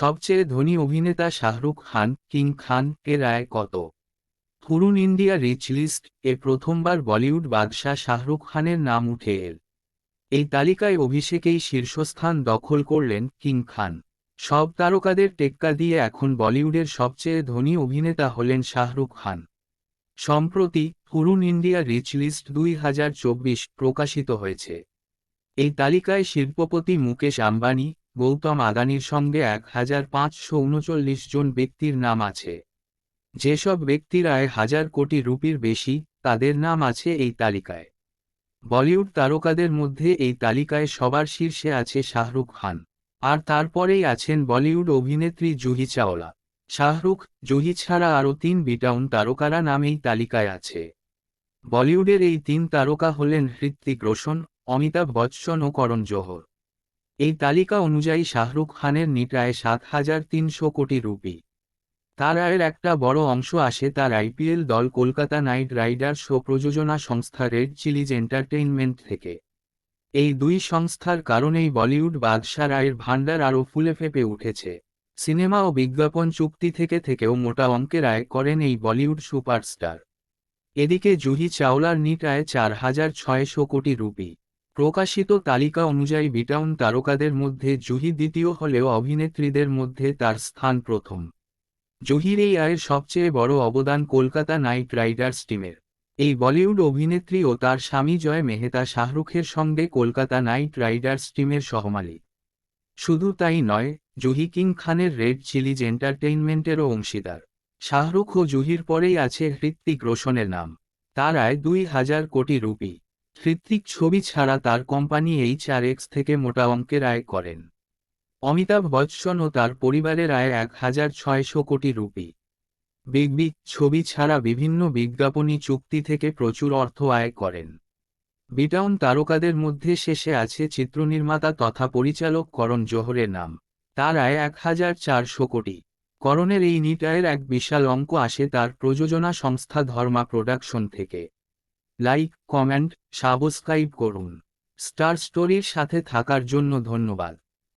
সবচেয়ে ধনী অভিনেতা শাহরুখ খান, কিং খান এর আয় কত? হুরুন ইন্ডিয়া রিচ লিস্ট এ প্রথমবার বলিউড বাদশা শাহরুখ খানের নাম উঠে এল। এই তালিকায় অভিষেকেই শীর্ষস্থান দখল করলেন কিং খান। সব তারকাদের টেক্কা দিয়ে এখন বলিউডের সবচেয়ে ধনী অভিনেতা হলেন শাহরুখ খান। সম্প্রতি হুরুন ইন্ডিয়া রিচ লিস্ট 2024 প্রকাশিত হয়েছে। এই তালিকায় শিল্পপতি মুকেশ আম্বানি, গৌতম আদানির সঙ্গে 1539 জন ব্যক্তির নাম আছে। যেসব ব্যক্তির আয় 1000 কোটি রুপির বেশি, তাদের নাম আছে এই তালিকায়। বলিউড তারকাদের মধ্যে এই তালিকায় সবার শীর্ষে আছে শাহরুখ খান। আর তারপরেই আছেন বলিউড অভিনেত্রী জুহি চাওলা। শাহরুখ, জুহি ছাড়া আরও 3 বিটাউন তারকারা নাম এই তালিকায় আছে। বলিউডের এই 3 তারকা হলেন হৃতিক রোশন, অমিতাভ বচ্চন ও করণ জোহর। এই তালিকা অনুযায়ী শাহরুখ খানের নিট আয় 7300 কোটি রুপি। তার আয়ের একটা বড় অংশ আসে তার আইপিএল দল কলকাতা নাইট রাইডার্স ও প্রযোজনা সংস্থা রেড চিলিজ এন্টারটেইনমেন্ট থেকে। এই দুই সংস্থার কারণেই বলিউড বাদশার আয়ের ভাণ্ডার আরও ফুলে ফেঁপে উঠেছে। সিনেমা ও বিজ্ঞাপন চুক্তি থেকেও মোটা অঙ্কের আয় করেন এই বলিউড সুপারস্টার। এদিকে জুহি চাওলার নিট আয় 4600 কোটি রুপি। প্রকাশিত তালিকা অনুযায়ী বিটাউন তারকাদের মধ্যে জুহি দ্বিতীয় হলেও অভিনেত্রীদের মধ্যে তার স্থান প্রথম। জুহির এই আয়ের সবচেয়ে বড় অবদান কলকাতা নাইট রাইডার্স টিমের। এই বলিউড অভিনেত্রী ও তার স্বামী জয় মেহতা শাহরুখের সঙ্গে কলকাতা নাইট রাইডার্স টিমের সহমালিক। শুধু তাই নয়, জুহি কিং খানের রেড চিলিজ এন্টারটেইনমেন্টেরও অংশীদার। শাহরুখ ও জুহির পরেই আছে হৃতিক রোশনের নাম। তার আয় 2000 কোটি রুপি। হৃতিক ছবি ছাড়া তার কোম্পানি HRX থেকে মোটা অঙ্কের আয় করেন। অমিতাভ বচ্চন ও তার পরিবারের আয় 1600 কোটি রুপি। বিগ বি ছবি ছাড়া বিভিন্ন বিজ্ঞাপনী চুক্তি থেকে প্রচুর অর্থ আয় করেন। বিটাউন তারকাদের মধ্যে শেষে আছে চিত্রনির্মাতা তথা পরিচালক করণ জোহরের নাম। তার আয় 1400 কোটি। করণের এই নিট আয়ের এক বিশাল অঙ্ক আসে তার প্রযোজনা সংস্থা ধর্মা প্রোডাকশন থেকে। লাইক, কমেন্ট, সাবস্ক্রাইব করুন। স্টার স্টোরির সাথে থাকার জন্য ধন্যবাদ।